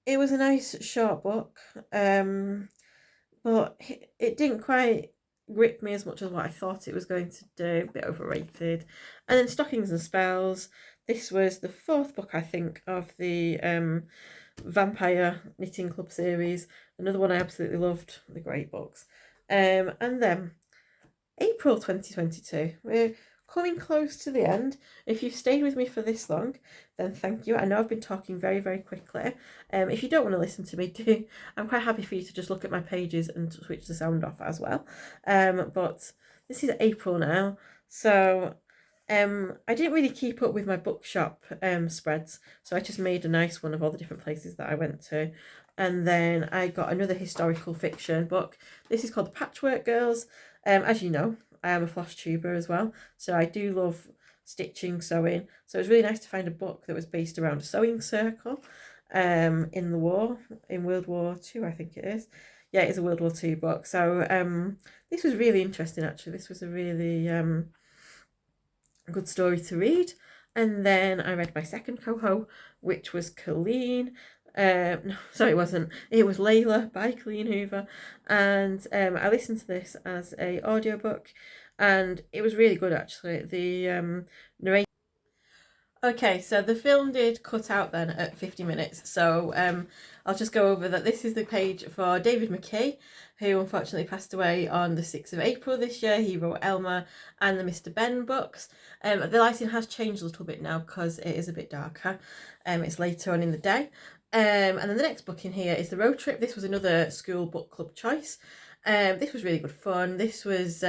It was a nice short book, but it didn't quite grip me as much as what I thought it was going to do. A bit overrated. And then Stockings and Spells. This was the 4th book, I think, of the Vampire Knitting Club series. Another one I absolutely loved. The great books. And then April 2022. We're coming close to the end. If you've stayed with me for this long, then thank you. I know I've been talking very, very quickly. If you don't want to listen to me, do. I'm quite happy for you to just look at my pages and switch the sound off as well. But this is April now, so I didn't really keep up with my bookshop spreads, so I just made a nice one of all the different places that I went to. And then I got another historical fiction book. This is called The Patchwork Girls. As you know, I am a floss tuber as well, so I do love stitching, sewing. So it was really nice to find a book that was based around a sewing circle in the war, in World War II, I think it is. Yeah, it's a World War II book. So this was really interesting, actually. This was a really good story to read. And then I read my second coho, which was Colleen. No, sorry, it wasn't. It was Layla by Colleen Hoover, and I listened to this as a audiobook, and it was really good actually. The narration. Okay, so the film did cut out then at 50 minutes, so I'll just go over that. This is the page for David McKee, who unfortunately passed away on the 6th of April this year. He wrote Elmer and the Mr. Ben books. The lighting has changed a little bit now because it is a bit darker. It's later on in the day. And then the next book in here is The Road Trip. This was another school book club choice. This was really good fun. This was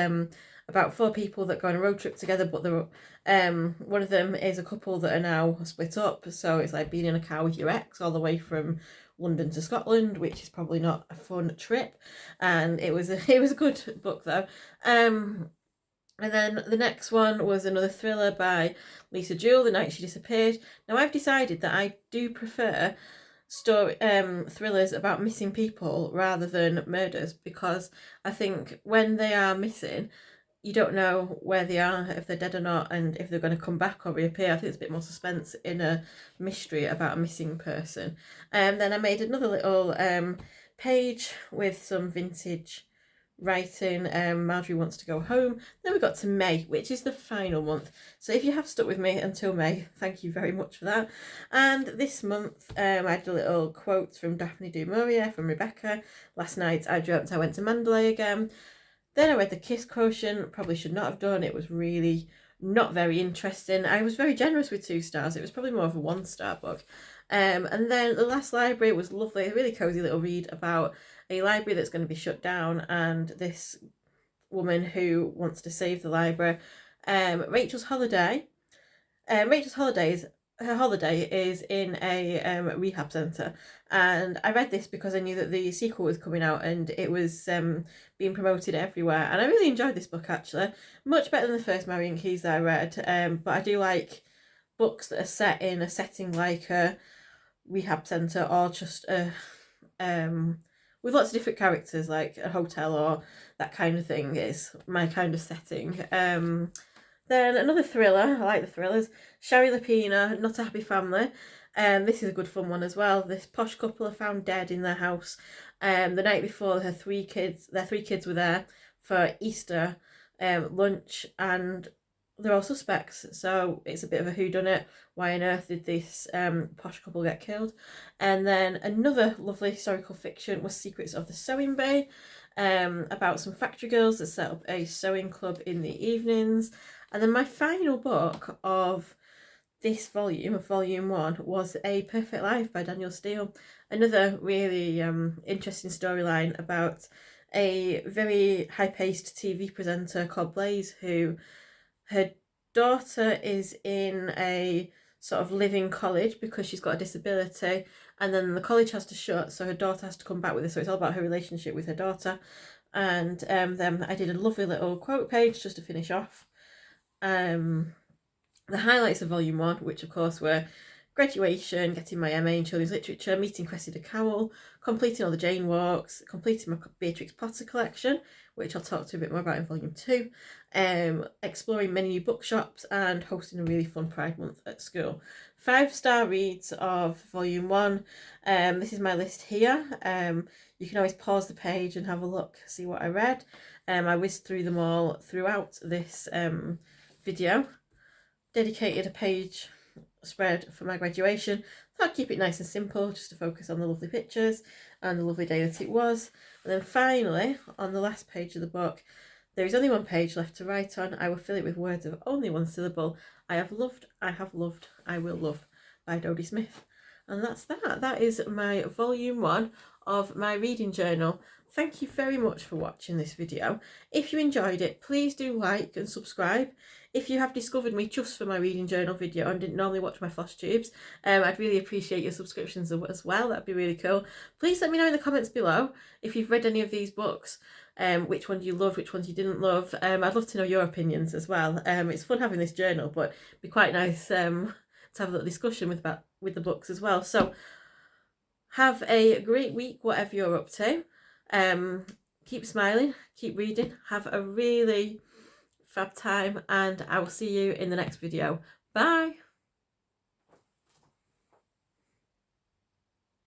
about 4 people that go on a road trip together, but one of them is a couple that are now split up, so it's like being in a car with your ex all the way from London to Scotland, which is probably not a fun trip. And it was a good book though. And then the next one was another thriller by Lisa Jewell, The Night She Disappeared. Now I've decided that I do prefer thrillers about missing people rather than murders, because I think when they are missing, you don't know where they are, if they're dead or not, and if they're going to come back or reappear. I think there's a bit more suspense in a mystery about a missing person. Then I made another little page with some vintage writing. Marjorie Wants to Go Home. Then we got to May, which is the final month. So if you have stuck with me until May, thank you very much for that. And this month I had a little quote from Daphne du Maurier from Rebecca. Last night I dreamt I went to Mandalay again. Then I read The Kiss Quotient. Probably should not have done. It was really not very interesting. I was very generous with 2 stars. It was probably more of a 1-star book. And then The Last Library was lovely. A really cosy little read about a library that's going to be shut down and this woman who wants to save the library. Rachel's holiday. Her holiday is in a rehab centre, and I read this because I knew that the sequel was coming out and it was being promoted everywhere, and I really enjoyed this book actually, much better than the first Marian Keyes that I read. But I do like books that are set in a setting like a rehab centre or just a with lots of different characters, like a hotel or that kind of thing is my kind of setting. Then another thriller, I like the thrillers, Shari Lapina, Not a Happy Family. This is a good fun one as well. This posh couple are found dead in their house. The night before, their 3 kids were there for Easter lunch, and they're all suspects, so it's a bit of a whodunit. Why on earth did this posh couple get killed? And then another lovely historical fiction was Secrets of the Sewing Bay, about some factory girls that set up a sewing club in the evenings. And then my final book of this volume, of volume 1, was A Perfect Life by Danielle Steel. Another really interesting storyline about a very high-paced TV presenter called Blaze, who her daughter is in a sort of living college because she's got a disability, and then the college has to shut, so her daughter has to come back with her. So it's all about her relationship with her daughter. And then I did a lovely little quote page just to finish off. The highlights of volume 1, which of course were graduation, getting my MA in children's literature, meeting Cressida Cowell, completing all the Jane walks, completing my Beatrix Potter collection, which I'll talk to a bit more about in volume 2, exploring many new bookshops, and hosting a really fun Pride Month at school. 5-star reads of volume 1. This is my list here. You can always pause the page and have a look, see what I read. I whizzed through them all throughout this video. Dedicated a page spread for my graduation. Thought I'd keep it nice and simple, just to focus on the lovely pictures and the lovely day that it was. And then finally, on the last page of the book, there is only one page left to write on. I will fill it with words of only one syllable. I have loved, I have loved, I will love, by Dodie Smith. And that's that. That is my volume 1 of my reading journal. Thank you very much for watching this video. If you enjoyed it, please do like and subscribe. If you have discovered me just for my reading journal video and didn't normally watch my floss tubes, I'd really appreciate your subscriptions as well. That'd be really cool. Please let me know in the comments below if you've read any of these books, which ones you loved, which ones you didn't love. I'd love to know your opinions as well. It's fun having this journal, but it'd be quite nice to have a little discussion with the books as well. So have a great week, whatever you're up to. Keep smiling, keep reading, have a really fab time, and I will see you in the next video. Bye!